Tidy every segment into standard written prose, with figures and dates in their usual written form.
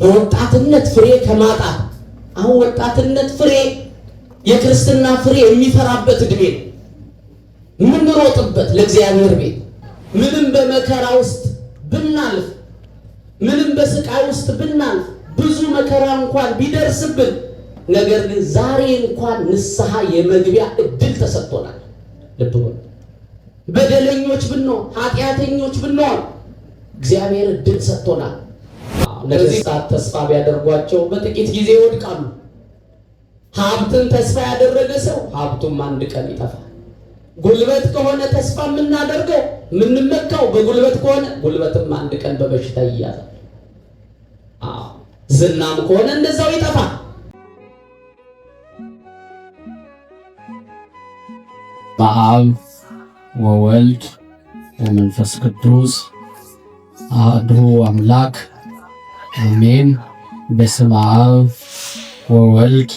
በወጣትነት ፍሬ ከማጣት አሁን ወጣትነት ፍሬ የክርስትና ፍሬ የሚፈራበት እድሜ ነው። ምንሮጥበት ለእግዚአብሔር ቤት ምንም በመከራ ውስጥ ብናልፍ ምንም በስቃይ ውስጥ ብናልፍ ብዙ መከራ እንኳን ቢደርስብን ነገር ግን ዛሬ እንኳን ንስሐ የመግቢያ እድል ተሰጥቶናል። ልብ በሉ። በደለኞች ብንሆን ኃጢአተኞች ብንሆን እግዚአብሔር እድል ሰጥቶናል። ነገሥታት ተስፋ ቢያደርጓቸው በጥቂት ጊዜ ይወድቃሉ። ሀብትን ተስፋ ያደረገ ሰው ሀብቱም አንድ ቀን ይጠፋል። ጉልበት ከሆነ ተስፋ የምናደርገው የምንመካው በጉልበት ከሆነ ጉልበትም አንድ ቀን በበሽታ ይያዛል። ዝናም ከሆነ እንደዛው ይጠፋል። በአብ ወወልድ ወመንፈስ ቅዱስ አሐዱ አምላክ አሜን። በስመ አብ ወወልድ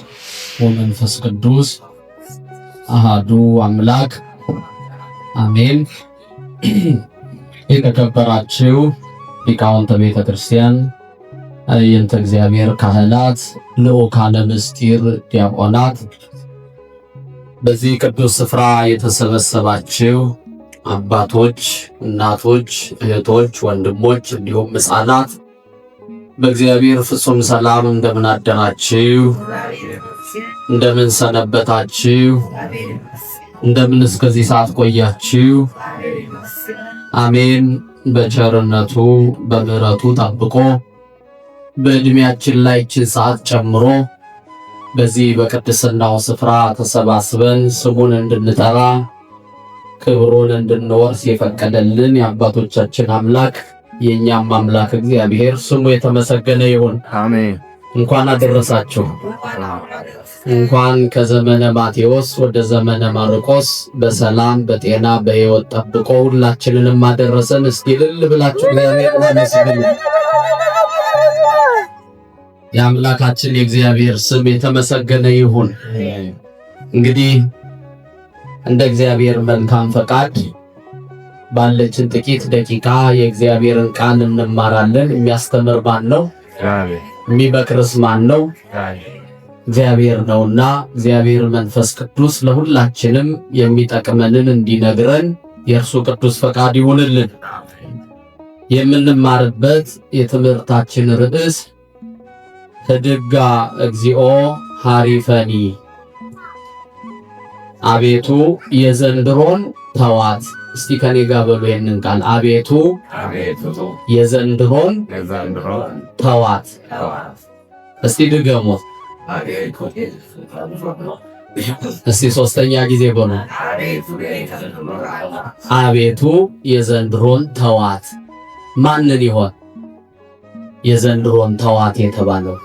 ወመንፈስ ቅዱስ አሐዱ አምላክ አሜን። የተከበራችሁ ሊቃውንተ ቤተ ክርስቲያን፣ አይንተ እግዚአብሔር ካህናት፣ ልዑካነ ምስጢር ዲያቆናት፣ በዚህ ቅዱስ ስፍራ የተሰበሰባችሁ አባቶች፣ እናቶች፣ እህቶች፣ ወንድሞች እንዲሁም ሕፃናት በእግዚአብሔር ፍጹም ሰላም እንደምን አደራችሁ? እንደምን ሰነበታችሁ? እንደምን እስከዚህ ሰዓት ቆያችሁ? አሜን። በቸርነቱ በምሕረቱ ጠብቆ በዕድሜያችን ላይ ይህችን ሰዓት ጨምሮ በዚህ በቅድስናው ስፍራ ተሰባስበን ስሙን እንድንጠራ ክብሩን እንድንወርስ የፈቀደልን የአባቶቻችን አምላክ የእኛም አምላክ እግዚአብሔር ስሙ የተመሰገነ ይሁን። አሜን። እንኳን አደረሳችሁ። እንኳን ከዘመነ ማቴዎስ ወደ ዘመነ ማርቆስ በሰላም በጤና በሕይወት ጠብቆ ሁላችንንም አደረሰን። እስቲ እልል ብላችሁ እግዚአብሔር ይመስገን። የአምላካችን የእግዚአብሔር ስም የተመሰገነ ይሁን። እንግዲህ እንደ እግዚአብሔር መልካም ፈቃድ ባለችን ጥቂት ደቂቃ የእግዚአብሔርን ቃል እንማራለን። የሚያስተምር ማን ነው? የሚመክርስ ማን ነው? እግዚአብሔር ነውና እግዚአብሔር መንፈስ ቅዱስ ለሁላችንም የሚጠቅመንን እንዲነግረን የእርሱ ቅዱስ ፈቃድ ይሁንልን። የምንማርበት የትምህርታችን ርዕስ ህድጋ እግዚኦ ሐሪፈኒ፣ አቤቱ የዘንድሮን ተዋት። እስቲ ከኔ ጋር በሉ ይህንን ቃል፣ አቤቱ የዘንድሮን ተዋት። እስቲ ድገሙት። እስቲ ሶስተኛ ጊዜ በሉ፣ አቤቱ የዘንድሮን ተዋት። ማንን ይሆን የዘንድሮን ተዋት የተባለው?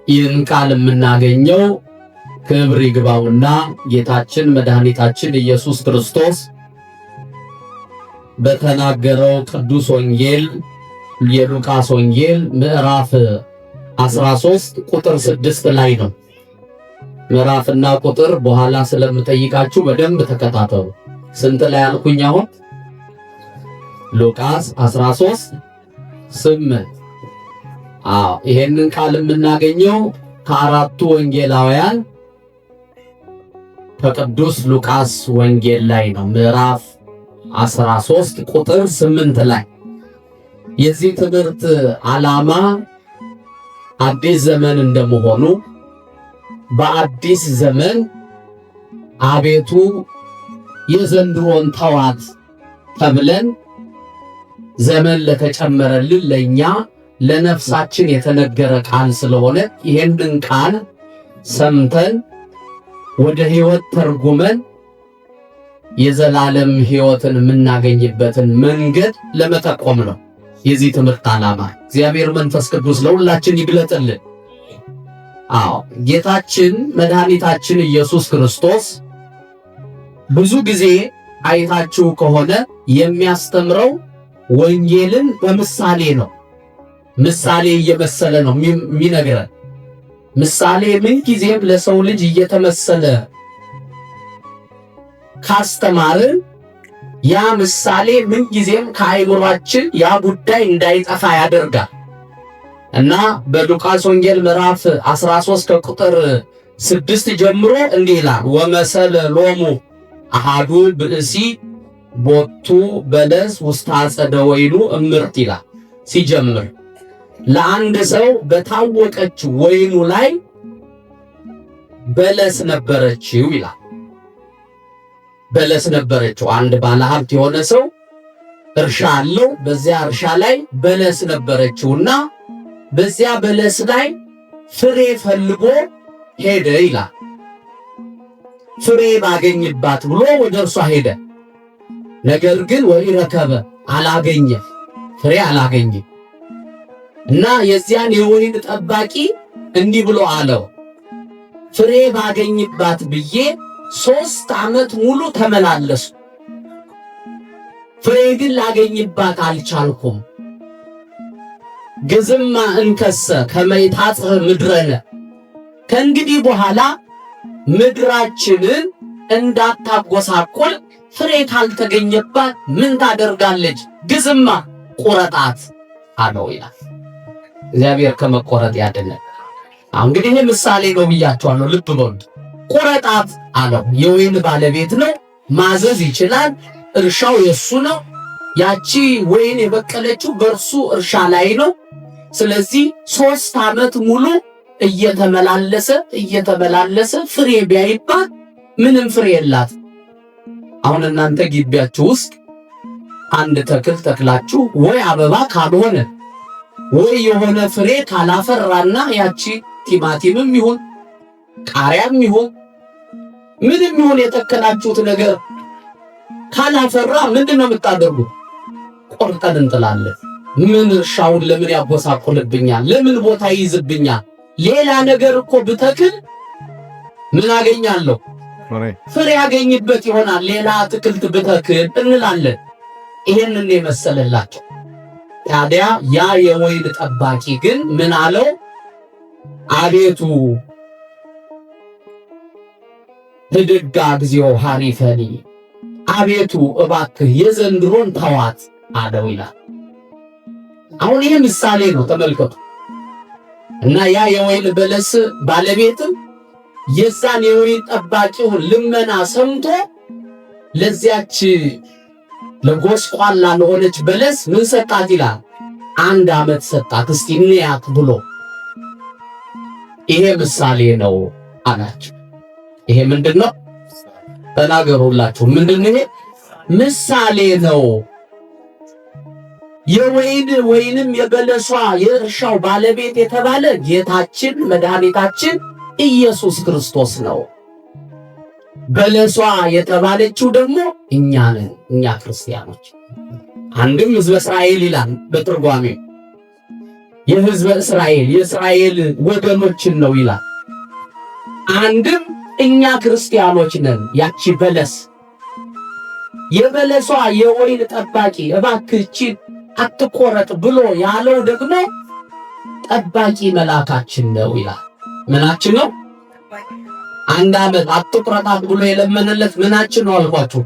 ይህን ቃል የምናገኘው ክብር ይግባውና ጌታችን መድኃኒታችን ኢየሱስ ክርስቶስ በተናገረው ቅዱስ ወንጌል የሉቃስ ወንጌል ምዕራፍ 13 ቁጥር 6 ላይ ነው። ምዕራፍና ቁጥር በኋላ ስለምጠይቃችሁ በደንብ ተከታተሉ። ስንት ላይ አልኩኝ? አሁን ሉቃስ 13:8። ይሄንን ቃል የምናገኘው ከአራቱ ወንጌላውያን ከቅዱስ ሉቃስ ወንጌል ላይ ነው። ምዕራፍ 13 ቁጥር 8 ላይ የዚህ ትምህርት ዓላማ አዲስ ዘመን እንደመሆኑ በአዲስ ዘመን አቤቱ የዘንድሮን ተዋት ተብለን ዘመን ለተጨመረልን ለኛ ለነፍሳችን የተነገረ ቃል ስለሆነ ይሄንን ቃል ሰምተን ወደ ሕይወት ተርጉመን የዘላለም ሕይወትን የምናገኝበትን መንገድ ለመጠቆም ነው የዚህ ትምህርት ዓላማ። እግዚአብሔር መንፈስ ቅዱስ ለሁላችን ይግለጥልን። ጌታችን መድኃኒታችን ኢየሱስ ክርስቶስ ብዙ ጊዜ አይታችሁ ከሆነ የሚያስተምረው ወንጌልን በምሳሌ ነው። ምሳሌ እየመሰለ ነው የሚነግረን። ምሳሌ ምን ጊዜም ለሰው ልጅ እየተመሰለ ካስተማርን ያ ምሳሌ ምን ጊዜም ከአይምሯችን ያ ጉዳይ እንዳይጠፋ ያደርጋል እና በሉቃስ ወንጌል ምዕራፍ 13 ከቁጥር 6 ጀምሮ እንዲህ ይላል። ወመሰለ ሎሙ አሃዱ ብእሲ ቦቱ በለስ ውስተ አጸደ ወይኑ እምርት ይላል። ሲጀምር ለአንድ ሰው በታወቀች ወይኑ ላይ በለስ ነበረችው ይላል። በለስ ነበረችው። አንድ ባለሀብት የሆነ ሰው እርሻ አለው። በዚያ እርሻ ላይ በለስ ነበረችውና በዚያ በለስ ላይ ፍሬ ፈልጎ ሄደ ይላል። ፍሬ ባገኝባት ብሎ ወደ እርሷ ሄደ። ነገር ግን ወኢረከበ አላገኘ፣ ፍሬ አላገኘ እና የዚያን የወይን ጠባቂ እንዲህ ብሎ አለው፣ ፍሬ ባገኝባት ብዬ 3 ዓመት ሙሉ ተመላለሱ፣ ፍሬ ግን ላገኝባት አልቻልኩም። ግዝማ እንከሰ ከመይታጽህ ምድረነ፣ ከእንግዲህ በኋላ ምድራችንን እንዳታጎሳቆል ፍሬ ካልተገኘባት ምን ታደርጋለች? ግዝማ ቁረጣት አለው ይላል። እግዚአብሔር ከመቆረጥ ያድነን። እንግዲህ ይህ ምሳሌ ነው ብያቸዋለሁ። ልብ በሉ። ቁረጣት አለው። የወይን ባለቤት ነው፣ ማዘዝ ይችላል። እርሻው የሱ ነው። ያቺ ወይን የበቀለችው በእርሱ እርሻ ላይ ነው። ስለዚህ 3 ዓመት ሙሉ እየተመላለሰ ፍሬ ቢያይባት ምንም ፍሬ የላት። አሁን እናንተ ግቢያችሁ ውስጥ አንድ ተክል ተክላችሁ ወይ አበባ ካልሆነ ወይ የሆነ ፍሬ ካላፈራና ያቺ ቲማቲምም ይሁን ቃሪያም ይሁን ምንም ይሁን የተከላችሁት ነገር ካላፈራ ምንድነው የምታደርጉት? ቆርጠን እንጥላለን። ምን እርሻውን ለምን ያጎሳቁልብኛል? ለምን ቦታ ይይዝብኛል? ሌላ ነገር እኮ ብተክል ምን አገኛለሁ? ፍሬ ያገኝበት ይሆናል። ሌላ አትክልት ብተክል እንላለን። ይሄንን የመሰለላቸው ታዲያ ያ የወይን ጠባቂ ግን ምን አለው? አቤቱ ህድጋ እግዚኦ ሐሪፈኒ፣ አቤቱ እባክህ የዘንድሮን ተዋት አለው ይላል። አሁን ይሄ ምሳሌ ነው፣ ተመልከቱ። እና ያ የወይን በለስ ባለቤትም የዛን የወይን ጠባቂውን ልመና ሰምቶ ለዚያች ለጎስቋላ ለሆነች በለስ ምን ሰጣት ይላል? 1 ዓመት ሰጣት። እስቲ እንያት ብሎ ይሄ ምሳሌ ነው አላቸው። ይሄ ምንድነው? ተናገሩላችሁ። ምንድነው ይሄ? ምሳሌ ነው። የወይን ወይንም የበለሷ የእርሻው ባለቤት የተባለ ጌታችን መድኃኒታችን ኢየሱስ ክርስቶስ ነው። በለሷ የተባለችው ደግሞ እኛ ነን፣ እኛ ክርስቲያኖች። አንድም ሕዝበ እስራኤል ይላል በትርጓሜው። የሕዝበ እስራኤል የእስራኤል ወገኖችን ነው ይላል። አንድም እኛ ክርስቲያኖች ነን። ያቺ በለስ የበለሷ የወይን ጠባቂ እባክህ አትቆረጥ ብሎ ያለው ደግሞ ጠባቂ መልአካችን ነው ይላል። ምናችን ነው? 1 ዓመት አትቆረጣት ብሎ የለመነለት ምናችን ነው አልኳችሁ?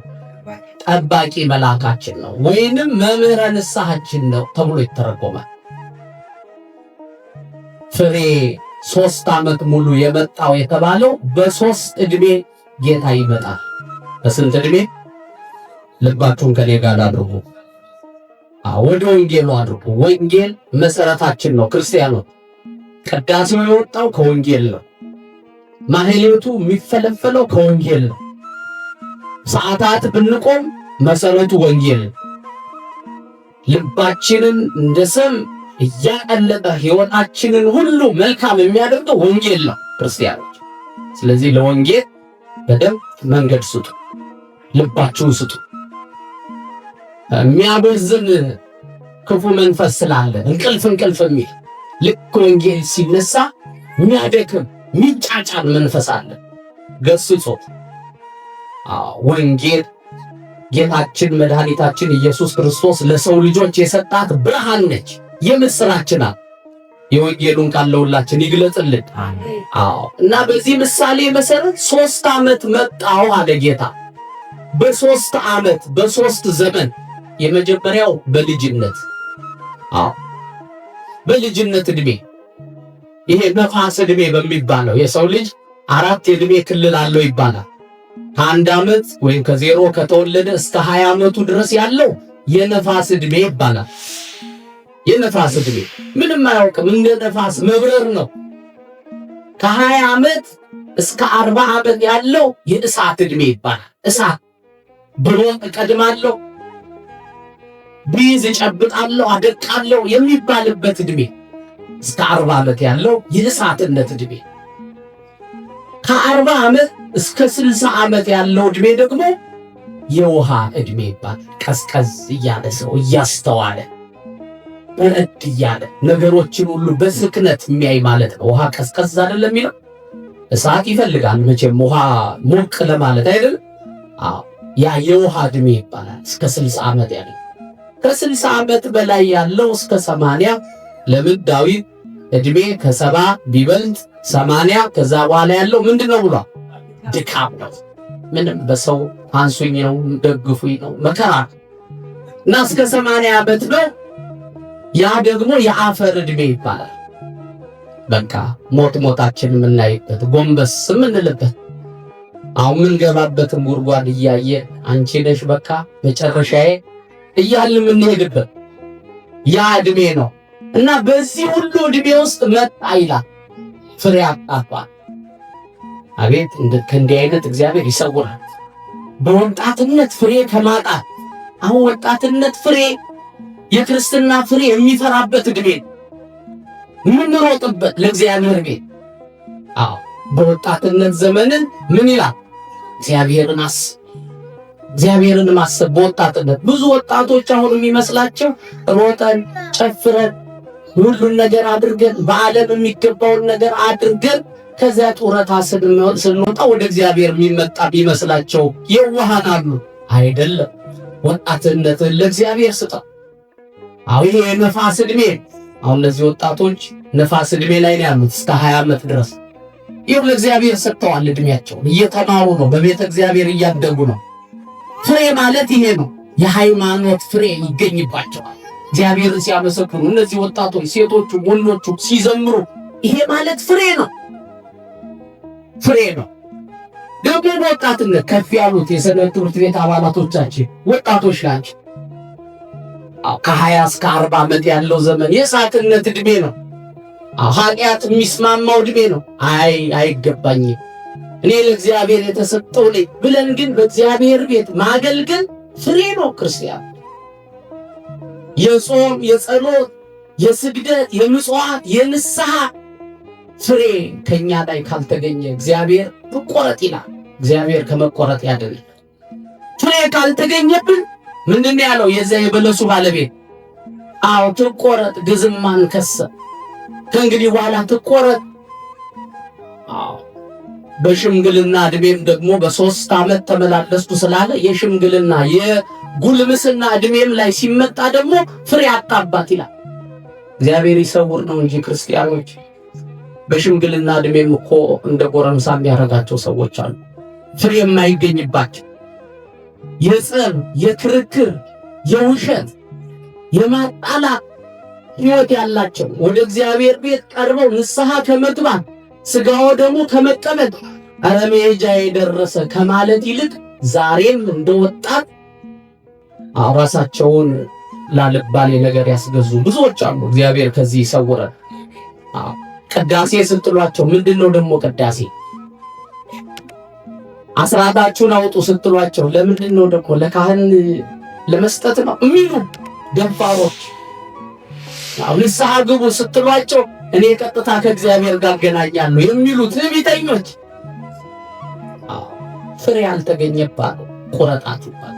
ጠባቂ መልአካችን ነው፣ ወይንም መምህረ ንስሐችን ነው ተብሎ ይተረጎማል። ፍሬ 3 ዓመት ሙሉ የመጣው የተባለው በ3 ዕድሜ ጌታ ይመጣል። በስንት ዕድሜ? ልባችሁን ከኔ ጋር አድርጉ። ወደ ወንጌሉ አድርጉ። ወንጌል መሰረታችን ነው ክርስቲያኖች። ቅዳሴው የወጣው ከወንጌል ነው። ማህሌቱ የሚፈለፈለው ከወንጌል ነው። ሰዓታት ብንቆም መሰረቱ ወንጌል ነው። ልባችንን እንደ ሰም እያቀለጠ ሕይወታችንን ሁሉ መልካም የሚያደርገው ወንጌል ነው ክርስቲያኖች። ስለዚህ ለወንጌል በደንብ መንገድ ስጡ፣ ልባችሁን ስጡ። የሚያበዝን ክፉ መንፈስ ስላለ እንቅልፍ የሚል ልክ ወንጌል ሲነሳ የሚያደክም የሚጫጫን መንፈስ አለ። ገስጾት ወንጌል ጌታችን መድኃኒታችን ኢየሱስ ክርስቶስ ለሰው ልጆች የሰጣት ብርሃን ነች፣ የምስራች ናት። የወንጌሉን ቃል ለሁላችን ይግለጽልን። እና በዚህ ምሳሌ መሰረት 3 ዓመት መጣው አለ ጌታ። በ3 ዓመት በ3 ዘመን የመጀመሪያው በልጅነት በልጅነት ዕድሜ ይሄ ነፋስ ዕድሜ በሚባለው የሰው ልጅ 4 የዕድሜ ክልል አለው ይባላል። ከ1 ዓመት ወይም ከ0 ከተወለደ እስከ 20 ዓመቱ ድረስ ያለው የነፋስ ዕድሜ ይባላል። የነፋስ ዕድሜ ምንም አያውቅም፣ እንደ ነፋስ መብረር ነው። ከ20 ዓመት እስከ 40 ዓመት ያለው የእሳት ዕድሜ ይባላል። እሳት ብሎ እቀድማለሁ፣ ቢይዝ እጨብጣለሁ፣ አደቃለሁ የሚባልበት ዕድሜ እስከ 40 ዓመት ያለው የእሳትነት ዕድሜ። ከ40 ዓመት እስከ 60 ዓመት ያለው ዕድሜ ደግሞ የውሃ ዕድሜ ይባላል። ቀዝቀዝ እያለ ሰው እያስተዋለ በረድ እያለ ነገሮችን ሁሉ በስክነት የሚያይ ማለት ነው። ውሃ ቀዝቀዝ አይደለም የሚለው እሳት ይፈልጋል መቼም ውሃ ሞቅ ለማለት አይደለም። ያ የውሃ ዕድሜ ይባላል። እስከ 60 ዓመት ያለው ከ60 ዓመት በላይ ያለው እስከ 80። ለምን ዳዊት ዕድሜ ከ70 ቢበልጥ 80 ከዛ በኋላ ያለው ምንድነው ብሏል? ድካም ነው። ምንም በሰው አንሱኝ ነው ደግፉኝ ነው መከራ እና እስከ 80 ዓመት ነው። ያ ደግሞ የአፈር ዕድሜ ይባላል። በቃ ሞታችን የምናይበት ጎንበስ የምንልበት አሁን የምንገባበትን ጉድጓድ እያየ አንቺ ነሽ በቃ መጨረሻዬ እያልን የምንሄድበት ያ ዕድሜ ነው እና በዚህ ሁሉ ዕድሜ ውስጥ መጣ ይላል ፍሬ አጣባል። አቤት እንዲህ አይነት እግዚአብሔር ይሰውራል። በወጣትነት ፍሬ ከማጣት አሁን ወጣትነት ፍሬ የክርስትና ፍሬ የሚፈራበት ዕድሜ የምንሮጥበት ለእግዚአብሔር ቤት። በወጣትነት ዘመንን ምን ይላል? እግዚአብሔርን ማሰብ በወጣትነት። ብዙ ወጣቶች አሁን የሚመስላቸው ሮጠን ጨፍረን ሁሉን ነገር አድርገን በዓለም የሚገባውን ነገር አድርገን ከዚያ ጡረታ ስንወጣ ወደ እግዚአብሔር የሚመጣ ቢመስላቸው የዋሃን አሉ። አይደለም። ወጣትነትን ለእግዚአብሔር ስጠው። ይሄ የነፋስ ዕድሜ። አሁን እነዚህ ወጣቶች ነፋስ ዕድሜ ላይ ነው ያሉት እስከ 20 ዓመት ድረስ። ይህ ለእግዚአብሔር ሰጥተዋል። ዕድሜያቸውን እየተማሩ ነው፣ በቤተ እግዚአብሔር እያደጉ ነው። ፍሬ ማለት ይሄ ነው። የሃይማኖት ፍሬ ይገኝባቸዋል። እግዚአብሔርን ሲያመሰግኑ እነዚህ ወጣቶች ሴቶቹ ወንዶቹ ሲዘምሩ ይሄ ማለት ፍሬ ነው። ፍሬ ነው። ደግሞ በወጣትነት ከፍ ያሉት የሰንበት ትምህርት ቤት አባላቶቻችን ወጣቶች ናቸው። ከ20 እስከ 40 ዓመት ያለው ዘመን የእሳትነት ዕድሜ ነው። ኃጢአት የሚስማማው ዕድሜ ነው። አይገባኝም እኔ ለእግዚአብሔር የተሰጠው ነኝ ብለን ግን በእግዚአብሔር ቤት ማገልገል ፍሬ ነው። ክርስቲያን የጾም፣ የጸሎት፣ የስግደት፣ የምጽዋት፣ የንስሐ ፍሬ ከኛ ላይ ካልተገኘ እግዚአብሔር ትቆረጥ ይላል። እግዚአብሔር ከመቆረጥ ያድነን። ፍሬ ካልተገኘብን ምንድነው ያለው የዚያ የበለሱ ባለቤት? ትቆረጥ ግዝማን ከሰ ከእንግዲህ በኋላ ትቆረጥ። በሽምግልና ዕድሜም ደግሞ በ3 ዓመት ተመላለስኩ ስላለ የሽምግልና የጉልምስና ዕድሜም ላይ ሲመጣ ደግሞ ፍሬ አጣባት ይላል። እግዚአብሔር ይሰውር ነው እንጂ ክርስቲያኖች በሽምግልና ዕድሜም እኮ እንደ ጎረምሳ የሚያደርጋቸው ሰዎች አሉ። ፍሬ የማይገኝባቸው የጸብ፣ የክርክር፣ የውሸት፣ የማጣላት ሕይወት ያላቸው ወደ እግዚአብሔር ቤት ቀርበው ንስሐ ከመግባት ሥጋው ደግሞ ከመቀበል መሄጃ የደረሰ ከማለት ይልቅ ዛሬም እንደወጣት ራሳቸውን ላልባሌ ነገር ያስገዙ ብዙዎች አሉ። እግዚአብሔር ከዚህ ይሰውረን። ቅዳሴ ስትሏቸው ምንድነው ደግሞ ቅዳሴ? አስራታችሁን አውጡ ስትሏቸው ለምንድነው ደግሞ ለካህን ለመስጠት ነው የሚሉ ደፋሮች። ንስሐ ግቡ ስትሏቸው እኔ ቀጥታ ከእግዚአብሔር ጋር ገናኛለሁ የሚሉ ትዕቢተኞች። ፍሬ ያልተገኘባት ቁረጣት ይባላል።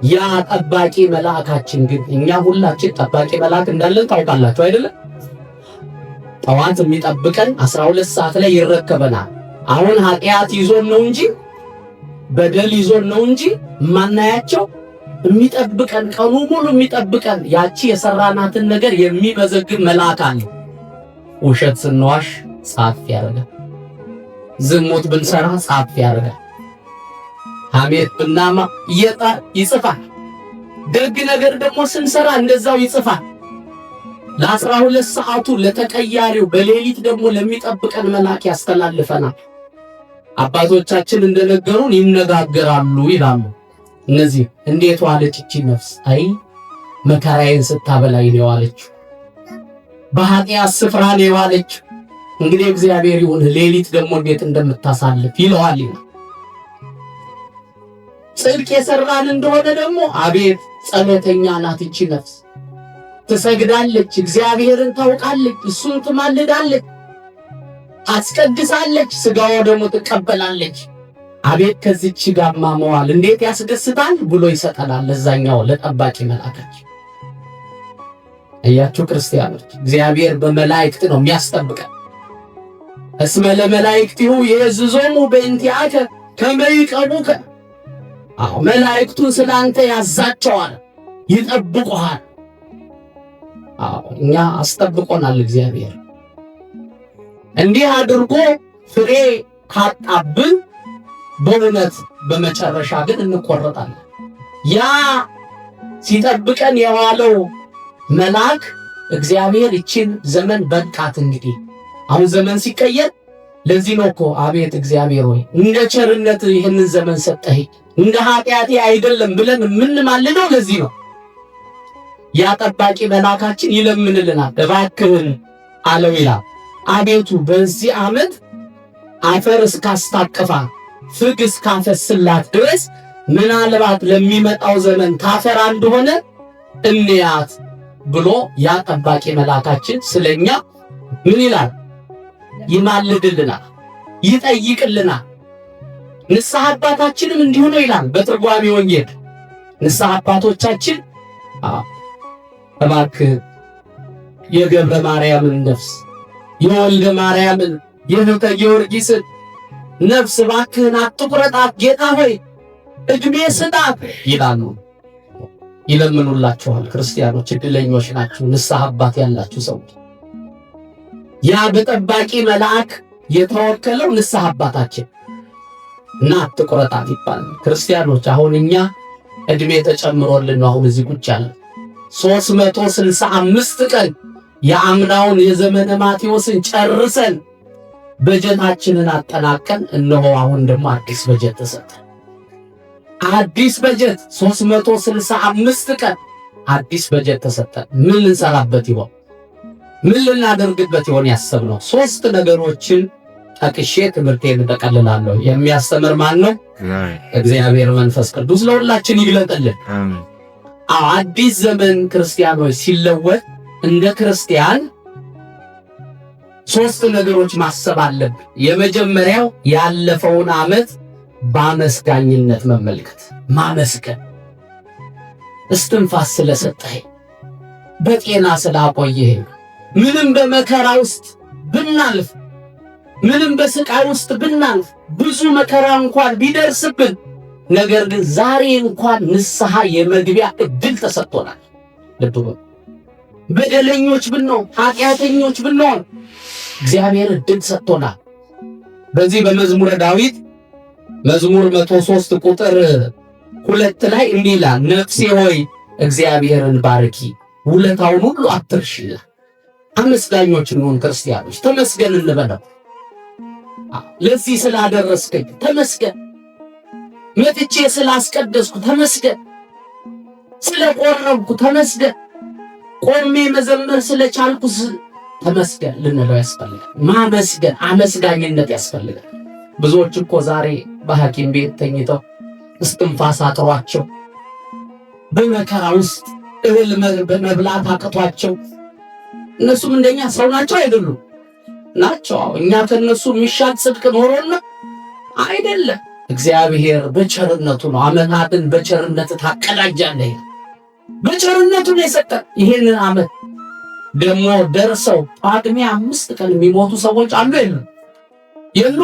ያ ጠባቂ መልአካችን ግን እኛ ሁላችን ጠባቂ መልአክ እንዳለን ታውቃላችሁ አይደለም? ጠዋት የሚጠብቀን 12 ሰዓት ላይ ይረከበናል። አሁን ኃጢአት ይዞን ነው እንጂ በደል ይዞን ነው እንጂ ማናያቸው የሚጠብቀን ቀኑ ሙሉ የሚጠብቀን ያቺ የሰራናትን ነገር የሚመዘግብ መልአክ አለ። ውሸት ስንዋሽ ጻፍ ያደርጋል። ዝሙት ብንሰራ ጻፍ ያደርጋል። ሐሜት ብናማ ይጽፋል። ደግ ነገር ደግሞ ስንሰራ እንደዛው ይጽፋል። ለ12 ሰዓቱ ለተቀያሪው በሌሊት ደግሞ ለሚጠብቀን መልአክ ያስተላልፈናል። አባቶቻችን እንደነገሩን ይነጋገራሉ ይላሉ። እነዚህ እንዴት ዋለች እቺ ነፍስ? አይ መከራዬን ስታበላይ ነው ዋለችው፣ በኃጢአት ስፍራ ነው ዋለችው። እንግዲህ እግዚአብሔር ይሁን ሌሊት ደግሞ እንዴት እንደምታሳልፍ ይለዋል። ጽድቅ የሰራን እንደሆነ ደግሞ አቤት ጸሎተኛ ናት እቺ ነፍስ። ትሰግዳለች፣ እግዚአብሔርን ታውቃለች፣ እሱን ትማልዳለች፣ አስቀድሳለች፣ ስጋው ደግሞ ትቀበላለች። አቤት ከዚች ጋማ መዋል እንዴት ያስደስታል ብሎ ይሰጠናል ለዛኛው ለጠባቂ መልአካችን። እያችሁ ክርስቲያኖች እግዚአብሔር በመላእክት ነው የሚያስጠብቀን። እስመ ለመላእክቲሁ የእዝዞሙ በእንቲአከ ከመ ይቀቡከ። መላእክቱን ስላንተ ያዛቸዋል፣ ይጠብቁሃል። እኛ አስጠብቆናል እግዚአብሔር። እንዲህ አድርጎ ፍሬ ካጣብን በእውነት በመጨረሻ ግን እንቆረጣለን። ያ ሲጠብቀን የዋለው መልአክ እግዚአብሔር ይችን ዘመን በቃት። እንግዲህ አሁን ዘመን ሲቀየር ለዚህ ነው እኮ አቤት እግዚአብሔር ሆይ እንደ ቸርነት ይህንን ዘመን ሰጠኸኝ እንደ ኃጢአቴ አይደለም ብለን የምንማልደው ለዚህ ነው። ያ ጠባቂ መልአካችን ይለምንልናል። እባክህን አለው ይላል፣ አቤቱ በዚህ ዓመት አፈር እስካስታቅፋ ፍግ እስካፈስላት ድረስ ምናልባት ለሚመጣው ዘመን ታፈራ እንደሆነ እንያት ብሎ ያ ጠባቂ መልአካችን ስለኛ ምን ይላል? ይማልድልናል፣ ይጠይቅልናል። ንስሐ አባታችንም እንዲሁ ነው ይላል በትርጓሜ ወንጌል። ንስሐ አባቶቻችን እባክህ የገብረ ማርያምን ነፍስ፣ የወልደ ማርያምን፣ የህተ ጊዮርጊስን ነፍስ እባክህን አትቁረጣት፣ ጌታ ሆይ እድሜ ስጣት ይላሉ፣ ይለምኑላችኋል። ክርስቲያኖች እድለኞች ናችሁ፣ ንስሐ አባት ያላችሁ ሰዎች። ያ በጠባቂ መልአክ የተወከለው ንስሐ አባታችን እና አትቁረጣት ይባላል። ክርስቲያኖች አሁን እኛ እድሜ ተጨምሮልን ነው አሁን እዚህ ቁጭ ያለ 365 ቀን የአምናውን የዘመነ ማቴዎስን ጨርሰን በጀታችንን አጠናቀን እነሆ አሁን ደግሞ አዲስ በጀት ተሰጠ። አዲስ በጀት 365 ቀን አዲስ በጀት ተሰጠ። ምን ልንሰራበት ይሆን? ምን ልናደርግበት ይሆን ያሰብነው? 3 ነገሮችን ጠቅሼ ትምህርቴን እጠቀልላለሁ። የሚያስተምር ማን ነው? እግዚአብሔር መንፈስ ቅዱስ ለሁላችን ይግለጥልን። አዲስ ዘመን ክርስቲያኖች ሲለወጥ እንደ ክርስቲያን 3 ነገሮች ማሰብ አለብን። የመጀመሪያው ያለፈውን ዓመት በአመስጋኝነት መመልከት፣ ማመስገን። እስትንፋስ ስለሰጠኸኝ፣ በጤና ስላቆየኸኝ፣ ምንም በመከራ ውስጥ ብናልፍ፣ ምንም በስቃይ ውስጥ ብናልፍ፣ ብዙ መከራ እንኳን ቢደርስብን፣ ነገር ግን ዛሬ እንኳን ንስሐ የመግቢያ እድል ተሰጥቶናል። ልብ በሉ። በደለኞች ብንሆን፣ ኃጢአተኞች ብንሆን እግዚአብሔር እድል ሰጥቶናል። በዚህ በመዝሙረ ዳዊት መዝሙር 103 ቁጥር 2 ላይ እንዲህ ይላል፣ ነፍሴ ሆይ እግዚአብሔርን ባርኪ፣ ውለታውን ሁሉ አትርሺ። አመስጋኞች እንሆን ክርስቲያኖች፣ ተመስገን እንበለው። ለዚህ ስላደረስከኝ ተመስገን፣ መጥቼ ስላስቀደስኩ ተመስገን፣ ስለቆረብኩ ተመስገን፣ ቆሜ መዘመር ስለቻልኩ ተመስገን ልንለው ያስፈልጋል። ማመስገን፣ አመስጋኝነት ያስፈልጋል። ብዙዎች እኮ ዛሬ በሐኪም ቤት ተኝተው እስትንፋስ አጥሯቸው በመከራ ውስጥ እህል በመብላት አቅቷቸው፣ እነሱም እንደኛ ሰው ናቸው አይደሉም? ናቸው። እኛ ከነሱ የሚሻል ጽድቅ ኖሮና አይደለም። እግዚአብሔር በቸርነቱ ነው። ዓመታትን በቸርነት ታቀዳጃለህ። በቸርነቱ ነው የሰጠን ይሄንን ዓመት። ደግሞ ደርሰው ጳጉሜ 5 ቀን የሚሞቱ ሰዎች አሉ የሉ? የሉ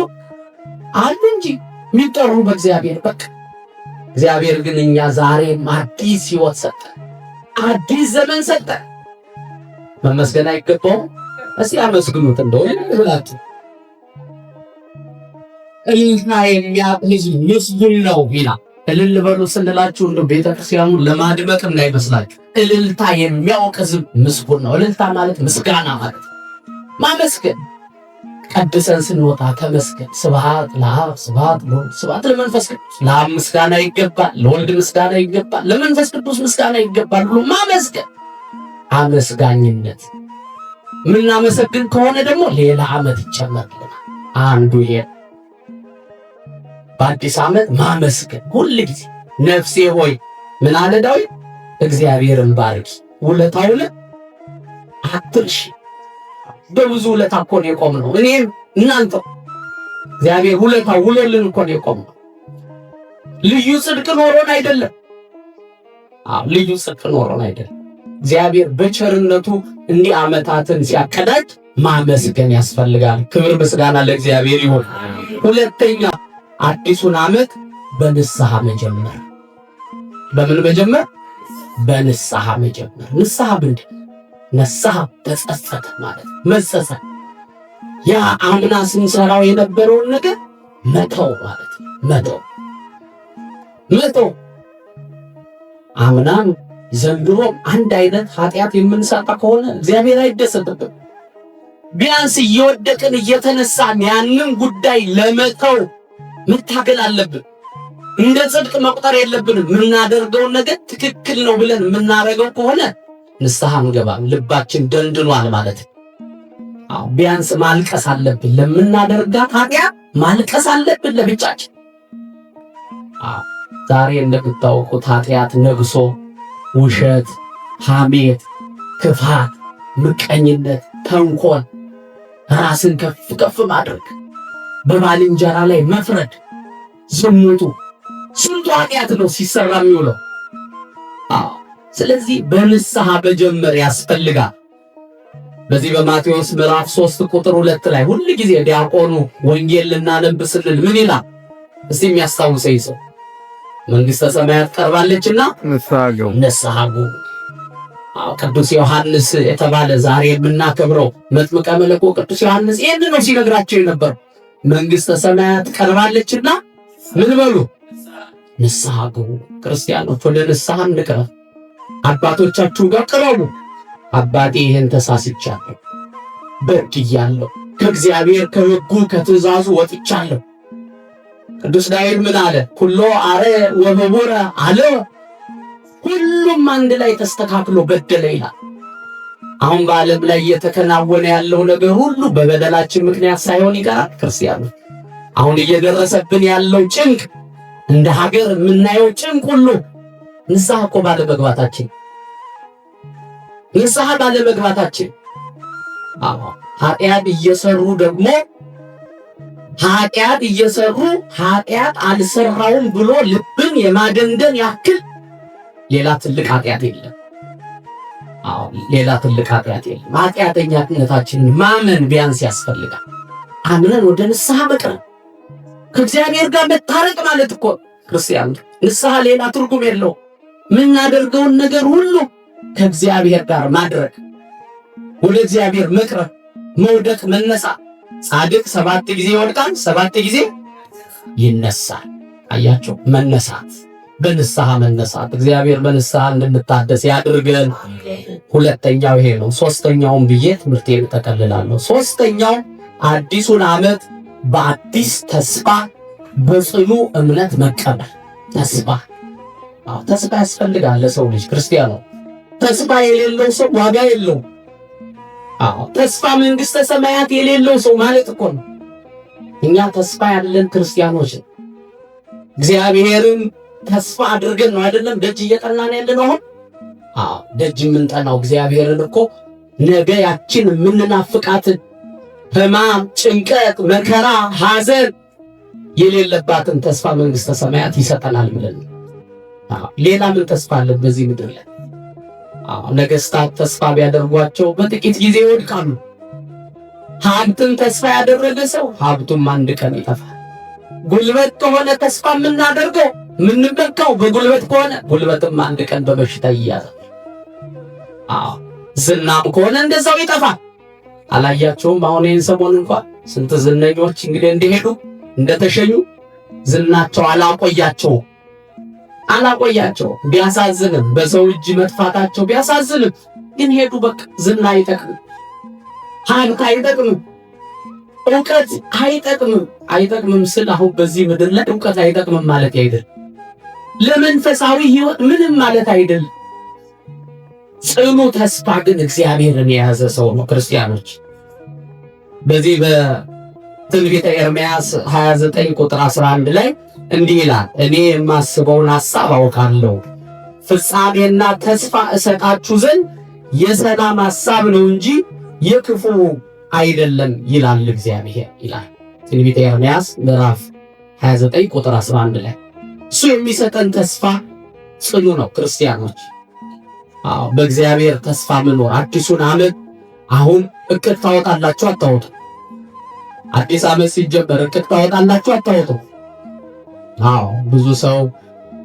አሉ እንጂ የሚጠሩ በእግዚአብሔር በቃ። እግዚአብሔር ግን እኛ ዛሬም አዲስ ሕይወት ሰጠን፣ አዲስ ዘመን ሰጠን። መመስገን አይገባው? እስቲ አመስግኑት እንደው ይብላችሁ። እልልታ የሚያብዝ ሕዝብ ነው ይላል እልል በሉ ስንላችሁ እንደው ቤተክርስቲያኑን ለማድመቅ እንዳይመስላችሁ። እልልታ የሚያውቅ ሕዝብ ምስጉን ነው። እልልታ ማለት ምስጋና ማለት ማመስገን። ቀድሰን ስንወጣ ተመስገን፣ ስብሐት ለአብ ስብሐት ለወልድ ስብሐት ለመንፈስ ቅዱስ። ለአብ ምስጋና ይገባል፣ ለወልድ ምስጋና ይገባል፣ ለመንፈስ ቅዱስ ምስጋና ይገባል ብሎ ማመስገን አመስጋኝነት። ምናመሰግን ከሆነ ደግሞ ሌላ ዓመት ይጨመርልናል። አንዱ ይሄ በአዲስ ዓመት ማመስገን ሁል ጊዜ። ነፍሴ ሆይ ምን አለ ዳዊት? እግዚአብሔርን ባርኪ ውለታውን አትርሺ። በብዙ ውለታ እኮ ነው የቆምነው። እኔም እናንተው እግዚአብሔር ውለታ ውሎልን እኮ ነው የቆምነው። ልዩ ጽድቅ ኖሮን አይደለም። ልዩ ጽድቅ ኖሮን አይደለም። እግዚአብሔር በቸርነቱ እንዲህ ዓመታትን ሲያቀዳጅ ማመስገን ያስፈልጋል። ክብር ምስጋና ለእግዚአብሔር ይሁን። ሁለተኛ አዲሱን ዓመት በንስሐ መጀመር። በምን መጀመር? በንስሐ መጀመር። ንስሐ ምንድን? ንስሐ ተጸጸተ ማለት መጸጸት። ያ አምና ስንሰራው የነበረውን ነገር መተው ማለት መተው። አምናም ዘንድሮም አንድ አይነት ኃጢአት የምንሰራ ከሆነ እግዚአብሔር አይደሰትብን። ቢያንስ እየወደቅን እየተነሳን ያንን ጉዳይ ለመተው መታገል አለብን። እንደ ጽድቅ መቁጠር የለብንም። የምናደርገውን ነገር ትክክል ነው ብለን የምናደርገው ከሆነ ንስሐ እንገባም። ልባችን ደንድኗል ማለት ነው። ቢያንስ ማልቀስ አለብን። ለምናደርጋት ኃጢአት ማልቀስ አለብን ለብቻችን። ዛሬ እንደምታውቁት ኃጢአት ነግሶ ውሸት፣ ሐሜት፣ ክፋት፣ ምቀኝነት፣ ተንኮል፣ ራስን ከፍ ከፍ ማድረግ፣ በባልንጀራ ላይ መፍረድ፣ ዝሙቱ ስንቱ ኃጢአት ነው ሲሰራ የሚውለው። ስለዚህ በንስሐ መጀመር ያስፈልጋል። በዚህ በማቴዎስ ምዕራፍ 3 ቁጥር 2 ላይ ሁል ጊዜ ዲያቆኑ ወንጌል ልናነብ ስንል ምን ይላል? እስቲ የሚያስታውሰኝ ሰው መንግሥተ ሰማያት ቀርባለችና ንስሐ ግቡ። ቅዱስ ዮሐንስ የተባለ ዛሬ የምናከብረው መጥምቀ መለኮት ቅዱስ ዮሐንስ ይህን ነው ሲነግራቸው የነበረው። መንግሥተ ሰማያት ቀርባለችና ምን በሉ? ንስሐ ግቡ። ክርስቲያኖች ወደ ንስሐ እንቅረብ። አባቶቻችሁ ጋር ቅረቡ። አባቴ ይህን ተሳስቻለሁ፣ በድያለሁ፣ ከእግዚአብሔር ከሕጉ ከትእዛዙ ወጥቻለሁ። ቅዱስ ዳዊት ምን አለ? ኩሎ አረ ወበቡረ አለ። ሁሉም አንድ ላይ ተስተካክሎ በደለ ይላል። አሁን በዓለም ላይ እየተከናወነ ያለው ነገር ሁሉ በበደላችን ምክንያት ሳይሆን ይቀራል። ክርስቲያኖች አሁን እየደረሰብን ያለው ጭንቅ፣ እንደ ሀገር የምናየው ጭንቅ ሁሉ ንስሐ እኮ ባለመግባታችን ኃጢአት እየሰሩ ደግሞ ኃጢአት አልሰራውም ብሎ ልብን የማደንደን ያክል ሌላ ትልቅ ኃጢአት የለም። ኃጢአተኛነታችንን ማመን ቢያንስ ያስፈልጋል። አምነን ወደ ንስሐ መቅረብ፣ ከእግዚአብሔር ጋር መታረቅ ማለት እኮ ክርስቲያን ንስሐ ሌላ ትርጉም የለው። የምናደርገውን ነገር ሁሉ ከእግዚአብሔር ጋር ማድረግ፣ ወደ እግዚአብሔር መቅረብ፣ መውደቅ፣ መነሳት። ጻድቅ 7 ጊዜ ይወድቃል፣ 7 ጊዜ ይነሳል። አያቸው፣ መነሳት፣ በንስሐ መነሳት። እግዚአብሔር በንስሐ እንድንታደስ ያድርገን። ሁለተኛው ይሄ ነው። ሶስተኛውን ብዬ ትምህርቴን እጠቀልላለሁ። ሶስተኛው አዲሱን ዓመት በአዲስ ተስፋ በጽኑ እምነት መቀበል። ተስፋ ያስፈልጋል ለሰው ልጅ ክርስቲያኑ። ተስፋ የሌለው ሰው ዋጋ የለውም። ተስፋ መንግሥተ ሰማያት የሌለው ሰው ማለት እኮ ነው። እኛ ተስፋ ያለን ክርስቲያኖች እግዚአብሔርን ተስፋ አድርገን ነው አይደለም ደጅ እየጠናን ያለነው። አሁን ደጅ የምንጠናው እግዚአብሔርን እኮ ነገ ያችን የምንናፍቃትን ሕማም፣ ጭንቀት፣ መከራ፣ ሐዘን የሌለባትን ተስፋ መንግሥተ ሰማያት ይሰጠናል ብለን። ሌላ ምን ተስፋ አለን በዚህ ምድር ላይ? ነገሥታት ተስፋ ቢያደርጓቸው በጥቂት ጊዜ ይወድቃሉ። ሀብትን ተስፋ ያደረገ ሰው ሀብቱም አንድ ቀን ይጠፋል። ጉልበት ከሆነ ተስፋ የምናደርገው የምንመካው በጉልበት ከሆነ ጉልበትም አንድ ቀን በበሽታ ይያዛል። ዝናም ከሆነ እንደዛው ይጠፋል። አላያቸውም? አሁን ይህን ሰሞን እንኳን ስንት ዝነኞች እንግዲህ እንደሄዱ እንደተሸኙ ዝናቸው አላቆያቸው። አላቆያቸው። ቢያሳዝንም በሰው እጅ መጥፋታቸው ቢያሳዝንም ግን ሄዱ። በቃ ዝና አይጠቅምም፣ ሀብት አይጠቅምም፣ እውቀት አይጠቅምም። አይጠቅምም ስል አሁን በዚህ ምድር ላይ እውቀት አይጠቅምም ማለት አይደለም። ለመንፈሳዊ ሕይወት ምንም ማለት አይደለም። ጽኑ ተስፋ ግን እግዚአብሔርን የያዘ ሰው ነው። ክርስቲያኖች በዚህ በትንቢተ ኤርምያስ 29 ቁጥር 11 ላይ እንዲህ ይላል፣ እኔ የማስበውን ሐሳብ አውቃለሁ፣ ፍጻሜና ተስፋ እሰጣችሁ ዘንድ የሰላም ሐሳብ ነው እንጂ የክፉ አይደለም ይላል እግዚአብሔር ይላል። ትንቢተ ኤርምያስ ምዕራፍ 29 ቁጥር 11 ላይ እሱ የሚሰጠን ተስፋ ጽኑ ነው። ክርስቲያኖች በእግዚአብሔር ተስፋ መኖር። አዲሱን ዓመት አሁን እቅድ ታወጣላችሁ አታወጡ? አዲስ ዓመት ሲጀመር እቅድ ታወጣላችሁ አታወጡ? ብዙ ሰው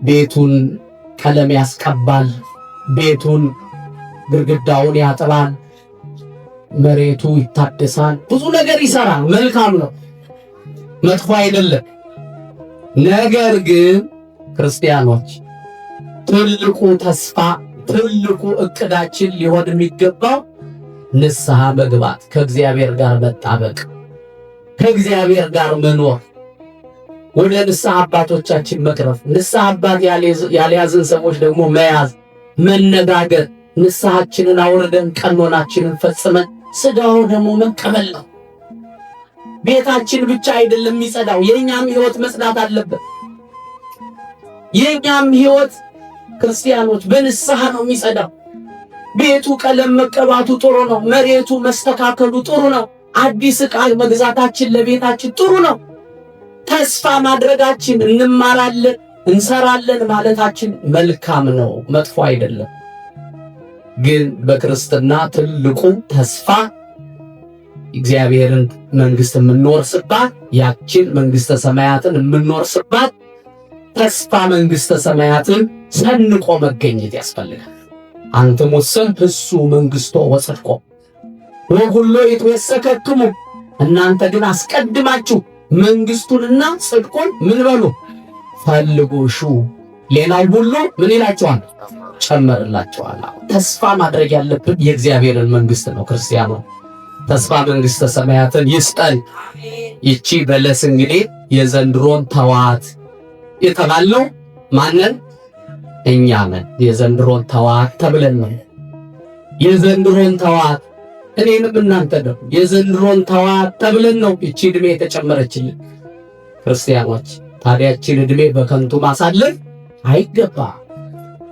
ቤቱን ቀለም ያስቀባል፣ ቤቱን ግድግዳውን ያጥባል፣ መሬቱ ይታደሳል፣ ብዙ ነገር ይሰራል። መልካም ነው፣ መጥፎ አይደለም። ነገር ግን ክርስቲያኖች ትልቁ ተስፋ ትልቁ እቅዳችን ሊሆን የሚገባው ንስሐ መግባት፣ ከእግዚአብሔር ጋር መጣበቅ፣ ከእግዚአብሔር ጋር መኖር፣ ወደ ንስሐ አባቶቻችን መቅረብ፣ ንስሐ አባት ያልያዝን ሰዎች ደግሞ መያዝ፣ መነጋገር፣ ንስሐችንን አውርደን ቀኖናችንን ፈጽመን ስጋው ደግሞ መቀበል ነው። ቤታችን ብቻ አይደለም የሚጸዳው፣ የኛም ሕይወት መጽዳት አለበት። የኛም ሕይወት ክርስቲያኖች በንስሐ ነው የሚጸዳው። ቤቱ ቀለም መቀባቱ ጥሩ ነው፣ መሬቱ መስተካከሉ ጥሩ ነው፣ አዲስ ዕቃ መግዛታችን ለቤታችን ጥሩ ነው። ተስፋ ማድረጋችን፣ እንማራለን፣ እንሰራለን ማለታችን መልካም ነው፣ መጥፎ አይደለም። ግን በክርስትና ትልቁ ተስፋ እግዚአብሔርን መንግስት የምንወርስባት፣ ያችን መንግስተ ሰማያትን የምንወርስባት ተስፋ መንግስተ ሰማያትን ሰንቆ መገኘት ያስፈልጋል። አንትሙሰ ህሱ መንግስቶ ወጽድቆ ወሁሉ ይትወሰከክሙ፣ እናንተ ግን አስቀድማችሁ መንግስቱንና ጽድቁን ምን በሉ ፈልጉ፣ ሹ፣ ሌላው ሁሉ ምን ይላችኋል? ጨመርላችኋል። ተስፋ ማድረግ ያለብን የእግዚአብሔርን መንግስት ነው። ክርስቲያኑ ተስፋ መንግስተ ሰማያትን ይስጠን። ይቺ በለስ እንግዲህ የዘንድሮን ተዋት የተባለው ማንን? እኛ ነን። የዘንድሮን ተዋት ተብለን ነው። የዘንድሮን ተዋት፣ እኔንም እናንተ ደግሞ የዘንድሮን ተዋት ተብለን ነው ይቺ ዕድሜ የተጨመረችልን። ክርስቲያኖች ታዲያችን ዕድሜ በከንቱ ማሳለፍ አይገባ።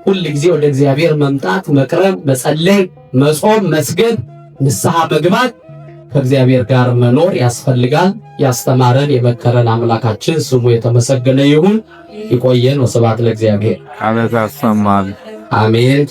ሁል ጊዜ ወደ እግዚአብሔር መምጣት፣ መቅረብ፣ መጸለይ፣ መጾም፣ መስገድ፣ ንስሐ መግባት፣ ከእግዚአብሔር ጋር መኖር ያስፈልጋል። ያስተማረን የመከረን አምላካችን ስሙ የተመሰገነ ይሁን። ይቆየን። ወስብሐት ለእግዚአብሔር። አሜን።